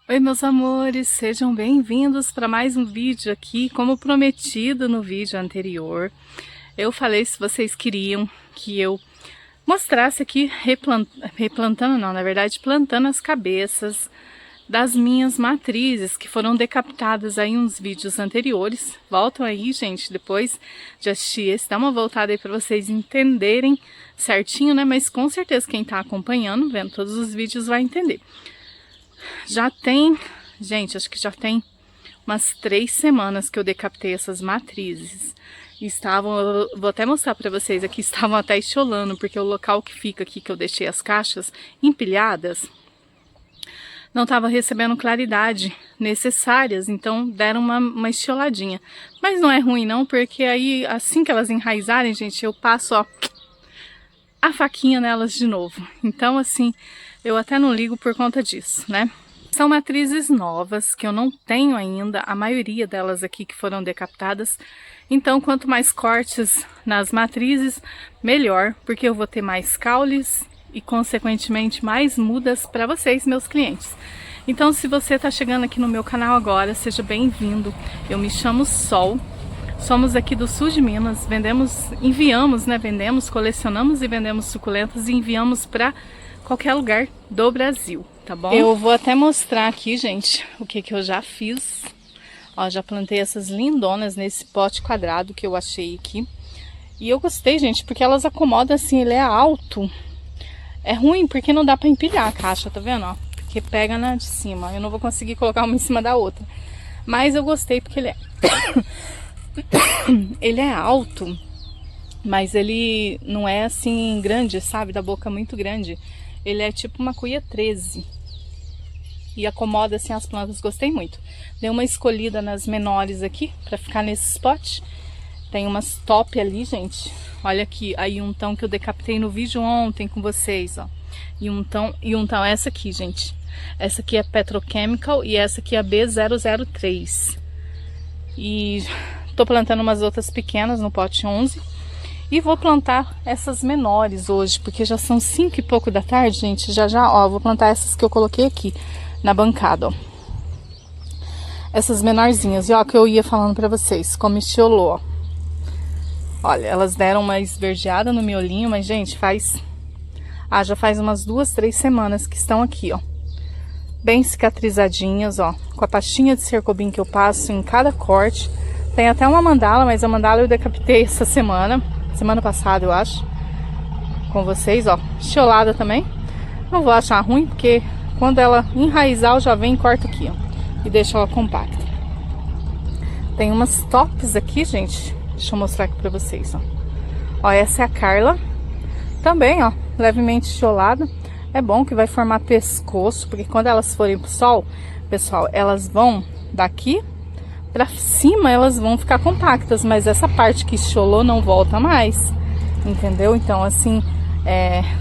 Oi, meus amores, sejam bem-vindos para mais um vídeo aqui. Como prometido no vídeo anterior, eu falei se vocês queriam que eu mostrasse aqui replantando, não, na verdade plantando as cabeças das minhas matrizes que foram decapitadas aí uns vídeos anteriores. Voltam aí, gente, depois de assistir esse, dá uma voltada aí para vocês entenderem certinho, né? Mas com certeza quem tá acompanhando, vendo todos os vídeos vai entender. Já tem, gente, acho que já tem umas 3 semanas que eu decapitei essas matrizes. Estavam, eu vou até mostrar para vocês aqui, estavam até estiolando, porque o local que fica aqui, que eu deixei as caixas empilhadas, não estava recebendo claridade necessárias, então deram uma estioladinha. Mas não é ruim não, porque aí assim que elas enraizarem, gente, eu passo, ó, a faquinha nelas de novo. Então assim, eu até não ligo por conta disso, né? São matrizes novas, que eu não tenho ainda, a maioria delas aqui que foram decapitadas. Então, quanto mais cortes nas matrizes, melhor, porque eu vou ter mais caules e, consequentemente, mais mudas para vocês, meus clientes. Então, se você está chegando aqui no meu canal agora, seja bem-vindo. Eu me chamo Sol, somos aqui do sul de Minas, vendemos, colecionamos e vendemos suculentas e enviamos para qualquer lugar do Brasil, tá bom? Eu vou até mostrar aqui, gente, o que eu já fiz. Ó, já plantei essas lindonas nesse pote quadrado que eu achei aqui. E eu gostei, gente, porque elas acomodam assim, ele é alto. É ruim porque não dá pra empilhar a caixa, tá vendo, ó? Porque pega na de cima. Eu não vou conseguir colocar uma em cima da outra. Mas eu gostei porque ele é... ele é alto, mas ele não é assim grande, sabe? Da boca muito grande. Ele é tipo uma cuia 13. E acomoda assim as plantas, gostei muito. Dei uma escolhida nas menores aqui, pra ficar nesse spot. Tem umas top ali, gente. Olha aqui, aí um tão que eu decapitei no vídeo ontem com vocês, ó. E um tão essa aqui, gente. Essa aqui é Petrochemical e essa aqui é a B003. E tô plantando umas outras pequenas no pote 11. E vou plantar essas menores hoje, porque já são 5 e pouco da tarde, gente. Já, ó, vou plantar essas que eu coloquei aqui na bancada, ó. Essas menorzinhas. E ó, que eu ia falando pra vocês, como estiolou, ó. Olha, elas deram uma esverdeada no miolinho, mas, gente, já faz umas 2, 3 semanas que estão aqui, ó. Bem cicatrizadinhas, ó. Com a pastinha de cercobim que eu passo em cada corte. Tem até uma mandala, mas a mandala eu decapitei essa semana passada, eu acho, com vocês, ó, estiolada também. Não vou achar ruim, porque quando ela enraizar, eu já venho e corto aqui, ó, e deixo ela compacta. Tem umas tops aqui, gente, deixa eu mostrar aqui pra vocês, ó. Ó, essa é a Carla, também, ó, levemente estiolada. É bom que vai formar pescoço, porque quando elas forem pro sol, pessoal, elas vão daqui pra cima, elas vão ficar compactas, mas essa parte que estiolou não volta mais, entendeu? Então, assim,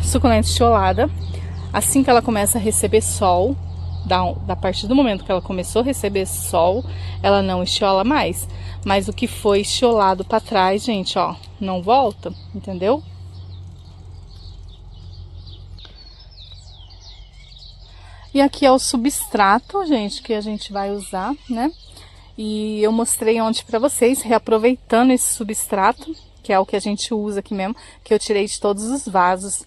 suculenta estiolada, assim que ela começa a receber sol, da partir do momento que ela começou a receber sol, ela não estiola mais. Mas o que foi estiolado pra trás, gente, ó, não volta, entendeu? E aqui é o substrato, gente, que a gente vai usar, né? E eu mostrei ontem pra vocês, reaproveitando esse substrato, que é o que a gente usa aqui mesmo, que eu tirei de todos os vasos.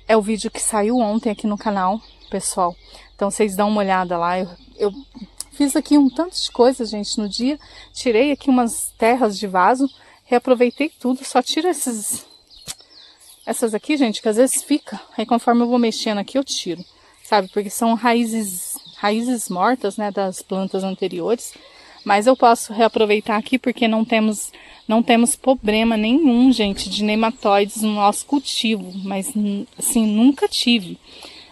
É o vídeo que saiu ontem aqui no canal, pessoal. Então vocês dão uma olhada lá. Eu fiz aqui um tanto de coisa, gente, no dia. Tirei aqui umas terras de vaso, reaproveitei tudo. Só tiro essas aqui, gente, que às vezes fica. Aí conforme eu vou mexendo aqui, eu tiro, sabe? Porque são raízes mortas, né, das plantas anteriores. Mas eu posso reaproveitar aqui porque não temos problema nenhum, gente, de nematóides no nosso cultivo. Mas, assim, nunca tive,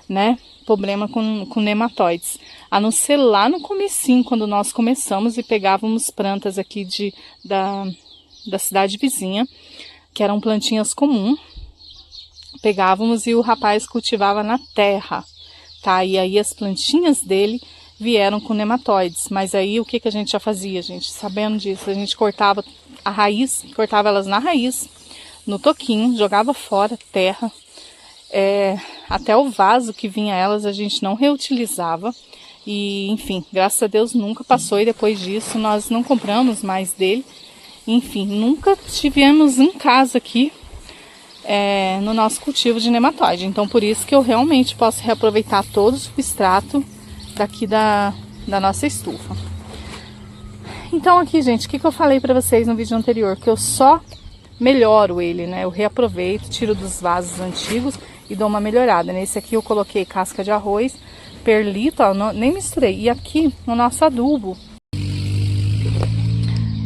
né, problema com nematóides. A não ser lá no comecinho, quando nós começamos e pegávamos plantas aqui da cidade vizinha, que eram plantinhas comuns. Pegávamos e o rapaz cultivava na terra, tá? E aí as plantinhas dele vieram com nematóides, mas aí o que a gente já fazia, gente? Sabendo disso, a gente cortava a raiz, cortava elas na raiz, no toquinho, jogava fora terra, até o vaso que vinha elas a gente não reutilizava, E, enfim, graças a Deus nunca passou e depois disso nós não compramos mais dele. Enfim, nunca tivemos em casa aqui no nosso cultivo de nematóide. Então, por isso que eu realmente posso reaproveitar todo o substrato daqui da nossa estufa. Então aqui, gente, o que eu falei pra vocês no vídeo anterior? Que eu só melhoro ele, né? Eu reaproveito, tiro dos vasos antigos e dou uma melhorada. Nesse aqui eu coloquei casca de arroz, perlito, ó, nem misturei. E aqui o nosso adubo.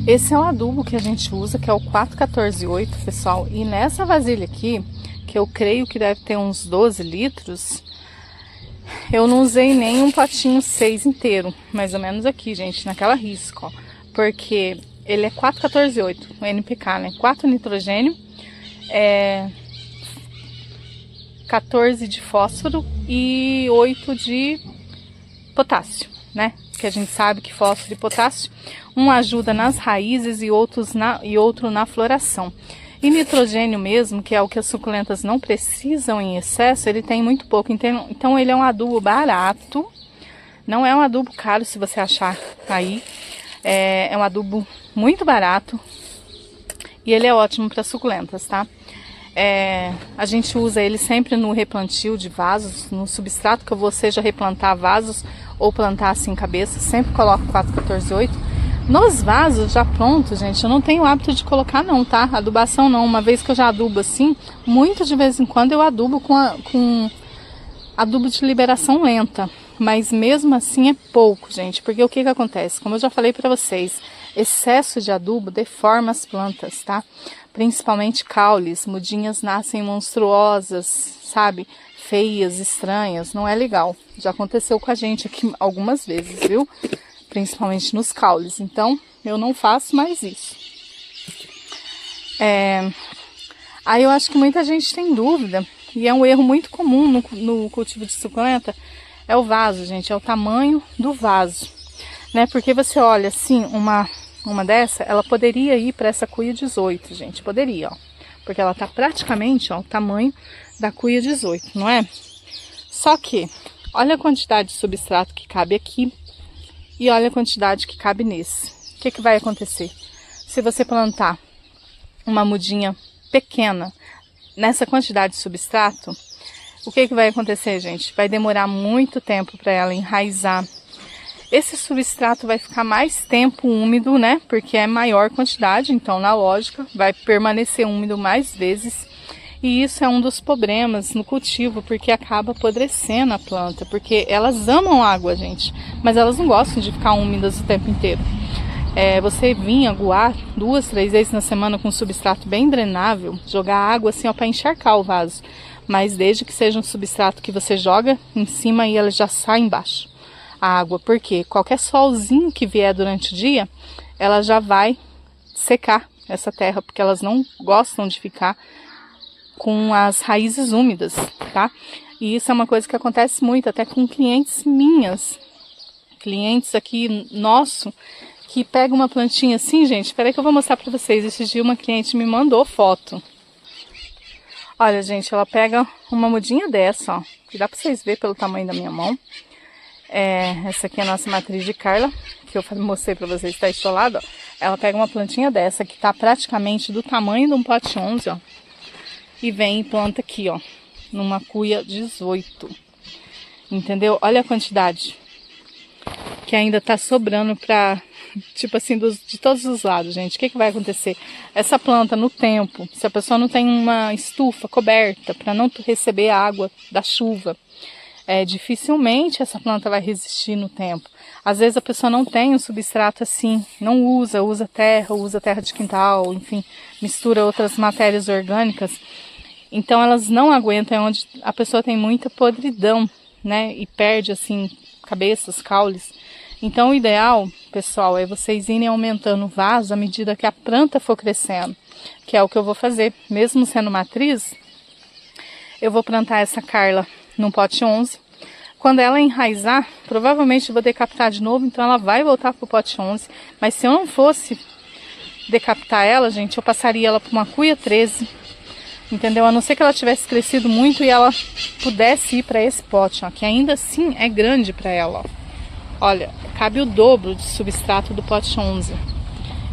Esse é o adubo que a gente usa, que é o 4148, pessoal. E nessa vasilha aqui, que eu creio que deve ter uns 12 litros, eu não usei nem um potinho 6 inteiro. Mais ou menos aqui, gente, naquela risca, ó. Porque ele é 4148, o NPK, né? 4 nitrogênio, 14 de fósforo e 8 de potássio, né? Que a gente sabe que fósforo e potássio, um ajuda nas raízes e outro na floração. E nitrogênio mesmo, que é o que as suculentas não precisam em excesso, ele tem muito pouco. Então ele é um adubo barato, não é um adubo caro se você achar aí. É um adubo muito barato e ele é ótimo para suculentas, tá? A gente usa ele sempre no replantio de vasos, no substrato que eu vou seja replantar vasos ou plantar assim cabeça, sempre coloco 4148. Nos vasos já prontos, gente, eu não tenho o hábito de colocar não, tá? Adubação não, uma vez que eu já adubo assim, muito de vez em quando eu adubo com adubo de liberação lenta. Mas mesmo assim é pouco, gente, porque o que acontece? Como eu já falei para vocês, excesso de adubo deforma as plantas, tá? Principalmente caules, mudinhas nascem monstruosas, sabe? Feias, estranhas, não é legal. Já aconteceu com a gente aqui algumas vezes, viu? Principalmente nos caules, então eu não faço mais isso. Aí eu acho que muita gente tem dúvida, e é um erro muito comum no cultivo de suculenta, é o vaso, gente, é o tamanho do vaso, né? Porque você olha assim, uma dessa, ela poderia ir para essa cuia 18, gente, poderia, ó. Porque ela tá praticamente, ó, o tamanho da cuia 18, não é? Só que, olha a quantidade de substrato que cabe aqui e olha a quantidade que cabe nesse. O que vai acontecer? Se você plantar uma mudinha pequena nessa quantidade de substrato, o que vai acontecer, gente? Vai demorar muito tempo para ela enraizar. Esse substrato vai ficar mais tempo úmido, né? Porque é maior quantidade, então na lógica vai permanecer úmido mais vezes. E isso é um dos problemas no cultivo, porque acaba apodrecendo a planta. Porque elas amam água, gente, mas elas não gostam de ficar úmidas o tempo inteiro. Você vir aguar 2, 3 vezes na semana com substrato bem drenável, jogar água assim ó para encharcar o vaso. Mas desde que seja um substrato que você joga em cima e ela já sai embaixo. A água, porque qualquer solzinho que vier durante o dia, ela já vai secar essa terra, porque elas não gostam de ficar com as raízes úmidas, tá? E isso é uma coisa que acontece muito, até com clientes minhas, clientes aqui nosso, que pega uma plantinha assim, gente, espera aí que eu vou mostrar pra vocês. Esse dia uma cliente me mandou foto. Olha, gente, ela pega uma mudinha dessa, ó, que dá pra vocês verem pelo tamanho da minha mão. Essa aqui é a nossa matriz de Carla, que eu mostrei pra vocês, tá estolada, ó. Ela pega uma plantinha dessa, que tá praticamente do tamanho de um pote 11, ó. E vem e planta aqui, ó, numa cuia 18. Entendeu? Olha a quantidade que ainda tá sobrando pra, tipo assim, de todos os lados, gente. O que vai acontecer? Essa planta, no tempo, se a pessoa não tem uma estufa coberta para não receber a água da chuva, dificilmente essa planta vai resistir no tempo. Às vezes a pessoa não tem um substrato assim, não usa terra de quintal, enfim, mistura outras matérias orgânicas. Então elas não aguentam, onde a pessoa tem muita podridão, né, e perde assim cabeças, caules. Então o ideal, pessoal, é vocês irem aumentando o vaso à medida que a planta for crescendo, que é o que eu vou fazer. Mesmo sendo matriz, eu vou plantar essa Carla num pote 11. Quando ela enraizar, provavelmente eu vou decapitar de novo, então ela vai voltar pro pote 11. Mas se eu não fosse decapitar ela, gente, eu passaria ela para uma cuia 13, entendeu? A não ser que ela tivesse crescido muito e ela pudesse ir para esse pote, ó, que ainda assim é grande para ela, ó. olha, cabe o dobro de substrato do pote 11.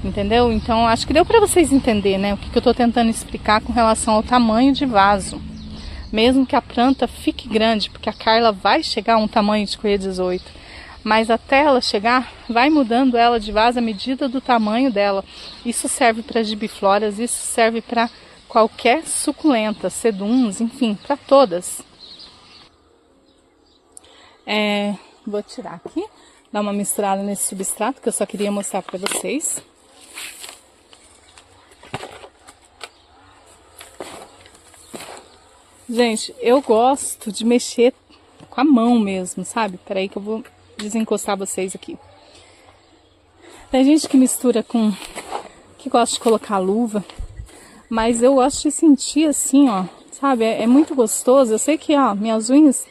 Entendeu? Então acho que deu para vocês entenderem, né, o que eu tô tentando explicar com relação ao tamanho de vaso. Mesmo que a planta fique grande, porque a Carla vai chegar a um tamanho de colher 18, mas até ela chegar, vai mudando ela de vaso à medida do tamanho dela. Isso serve para gibifloras, isso serve para qualquer suculenta, seduns, enfim, para todas. Vou tirar aqui, dar uma misturada nesse substrato que eu só queria mostrar para vocês. Gente, eu gosto de mexer com a mão mesmo, sabe? Peraí que eu vou desencostar vocês aqui. Tem gente que mistura com... que gosta de colocar luva, mas eu gosto de sentir assim, ó, sabe? É muito gostoso. Eu sei que, ó, minhas unhas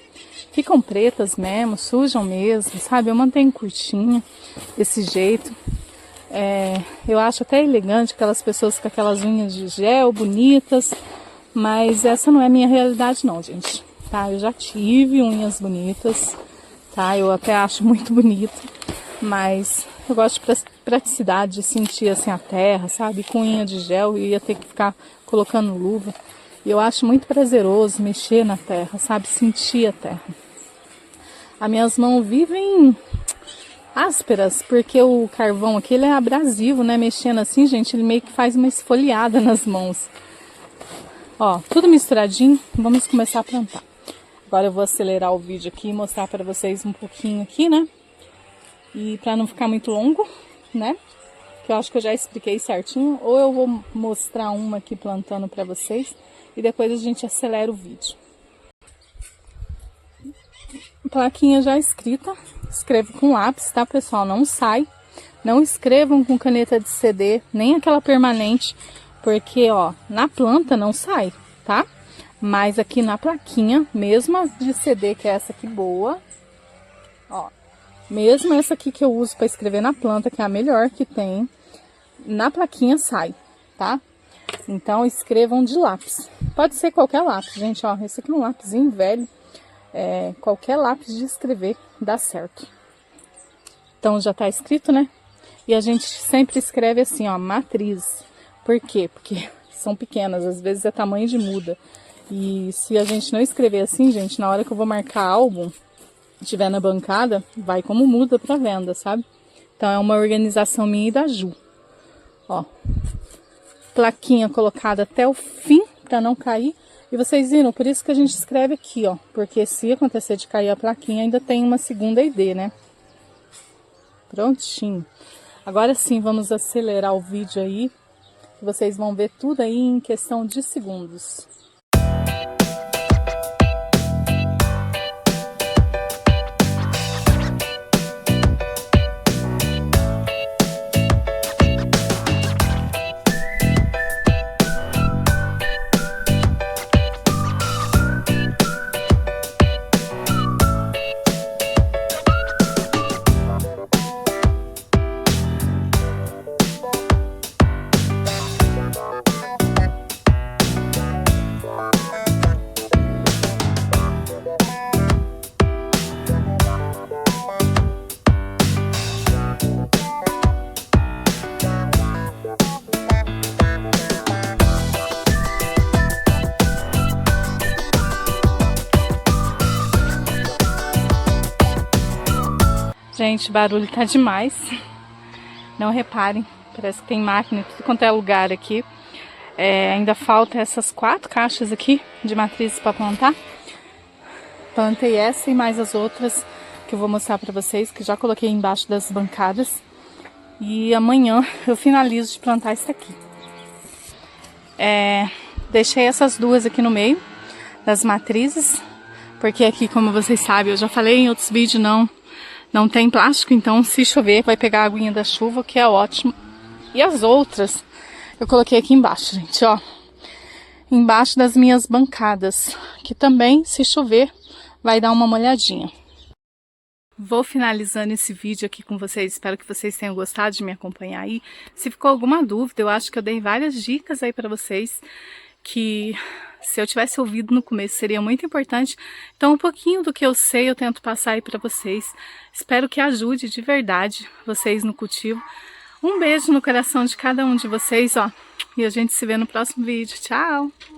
ficam pretas mesmo, sujam mesmo, sabe? Eu mantenho curtinho, desse jeito. Eu acho até elegante aquelas pessoas com aquelas unhas de gel, bonitas. Mas essa não é a minha realidade não, gente, tá? Eu já tive unhas bonitas, tá? Eu até acho muito bonito, mas eu gosto de praticidade, de sentir assim a terra, sabe? Com unha de gel, eu ia ter que ficar colocando luva. E eu acho muito prazeroso mexer na terra, sabe? Sentir a terra. As minhas mãos vivem ásperas, porque o carvão aqui, ele é abrasivo, né? Mexendo assim, gente, ele meio que faz uma esfoliada nas mãos. Ó, tudo misturadinho, vamos começar a plantar. Agora eu vou acelerar o vídeo aqui e mostrar para vocês um pouquinho aqui, né? E para não ficar muito longo, né? Que eu acho que eu já expliquei certinho. Ou eu vou mostrar uma aqui plantando para vocês e depois a gente acelera o vídeo. Plaquinha já escrita, escrevo com lápis, tá, pessoal? Não sai. Não escrevam com caneta de CD, nem aquela permanente. Porque, ó, na planta não sai, tá? Mas aqui na plaquinha, mesmo a de CD, que é essa aqui boa, ó, mesmo essa aqui que eu uso para escrever na planta, que é a melhor que tem, na plaquinha sai, tá? Então, escrevam de lápis. Pode ser qualquer lápis, gente, ó, esse aqui é um lápisinho velho, qualquer lápis de escrever dá certo. Então, já tá escrito, né? E a gente sempre escreve assim, ó, matriz. Por quê? Porque são pequenas, às vezes é tamanho de muda. E se a gente não escrever assim, gente, na hora que eu vou marcar álbum, estiver na bancada, vai como muda para venda, sabe? Então é uma organização minha e da Ju. Ó, plaquinha colocada até o fim para não cair. E vocês viram, por isso que a gente escreve aqui, ó. Porque se acontecer de cair a plaquinha, ainda tem uma segunda ID, né? Prontinho. Agora sim, vamos acelerar o vídeo aí. Vocês vão ver tudo aí em questão de segundos. Gente, o barulho tá demais. Não reparem, parece que tem máquina em tudo quanto é lugar aqui. Ainda falta essas 4 caixas aqui de matrizes para plantar. Plantei essa e mais as outras que eu vou mostrar para vocês, que já coloquei embaixo das bancadas. E amanhã eu finalizo de plantar isso aqui. Deixei essas duas aqui no meio das matrizes, porque aqui, como vocês sabem, eu já falei em outros vídeos, não tem plástico, então se chover vai pegar a aguinha da chuva, que é ótimo. E as outras eu coloquei aqui embaixo, gente, ó. Embaixo das minhas bancadas, que também, se chover, vai dar uma molhadinha. Vou finalizando esse vídeo aqui com vocês, espero que vocês tenham gostado de me acompanhar aí. Se ficou alguma dúvida, eu acho que eu dei várias dicas aí pra vocês, que Se eu tivesse ouvido no começo, seria muito importante. Então, um pouquinho do que eu sei, eu tento passar aí para vocês. Espero que ajude de verdade vocês no cultivo. Um beijo no coração de cada um de vocês, ó. E a gente se vê no próximo vídeo. Tchau!